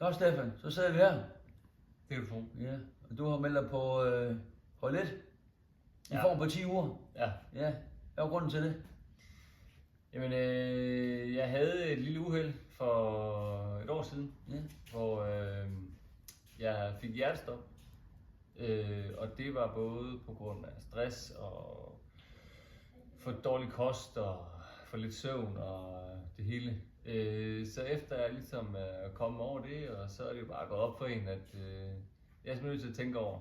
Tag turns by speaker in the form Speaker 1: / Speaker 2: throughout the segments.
Speaker 1: Nå Stefan, så sidder vi her.
Speaker 2: Det kan du tro.
Speaker 1: Ja, og du har meldt dig på hold 1 i
Speaker 2: Ja.
Speaker 1: form på 10 uger.
Speaker 2: Ja.
Speaker 1: Ja, hvad var grunden til det?
Speaker 2: Jamen, jeg havde et lille uheld for et år siden,
Speaker 1: Ja.
Speaker 2: hvor jeg fik hjertestop. Og det var både på grund af stress og for dårlig kost og for lidt søvn og det hele. Så efter jeg ligesom er kommet over det, og så er det jo bare gået op for en, at jeg er simpelthen nødt til at tænke over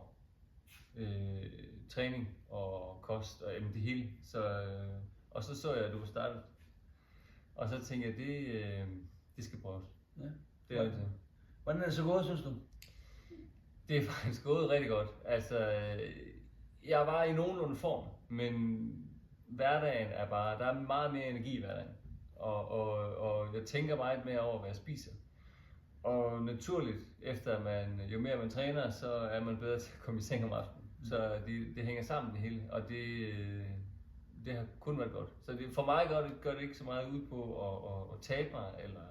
Speaker 2: træning og kost og det hele. Og så så jeg, at du var startet. Og så tænkte jeg, det skal prøves.
Speaker 1: Ja.
Speaker 2: Det er det.
Speaker 1: Hvordan er det så gået, synes du?
Speaker 2: Det er faktisk gået rigtig godt. Altså, jeg var i nogenlunde form, men hverdagen er bare, der er meget mere energi i hverdagen. Og jeg tænker meget mere over, hvad jeg spiser. Og naturligt, efter jo mere man træner, så er man bedre til at komme i seng om aftenen. Så det hænger sammen det hele, og det har kun været godt. Så for mig gør det ikke så meget ud på at tabe mig, eller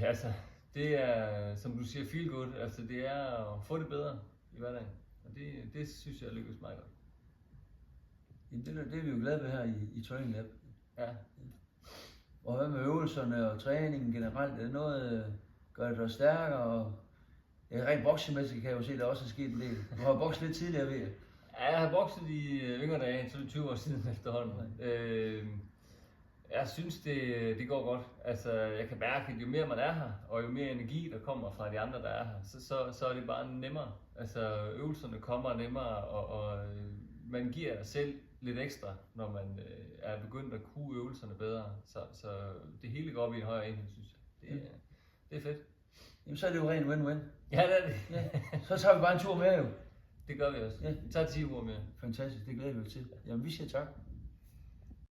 Speaker 2: altså, det er, som du siger, feel good. Altså, det er at få det bedre i hverdagen. Og det synes jeg lykkes meget godt.
Speaker 1: Jamen, det er vi jo glade ved her i Training Lab.
Speaker 2: Ja.
Speaker 1: Og hvad med øvelserne og træningen generelt? Er det noget, gør det dig stærkere? Og rent boksemæssigt kan jeg jo se, at der også er sket en del. Du har bokset lidt tidligere, ved jeg.
Speaker 2: Ja, jeg har bokset i yngre dage, så det er 20 år siden efterhånden. Jeg synes, det går godt. Altså, jeg kan mærke, at jo mere man er her, og jo mere energi, der kommer fra de andre, der er her, så er det bare nemmere. Altså, øvelserne kommer nemmere, og man giver sig selv lidt ekstra, når man er begyndt at kunne øvelserne bedre. Så det hele går op i en højere enhed, synes jeg. Det er fedt.
Speaker 1: Jamen, så er det jo rent win-win.
Speaker 2: Ja, det er det.
Speaker 1: Ja. Så tager vi bare en tur mere jo.
Speaker 2: Det gør vi også.
Speaker 1: Ja.
Speaker 2: Vi tager 10 uger mere.
Speaker 1: Fantastisk, det glæder vi os til. Jamen, vi siger tak.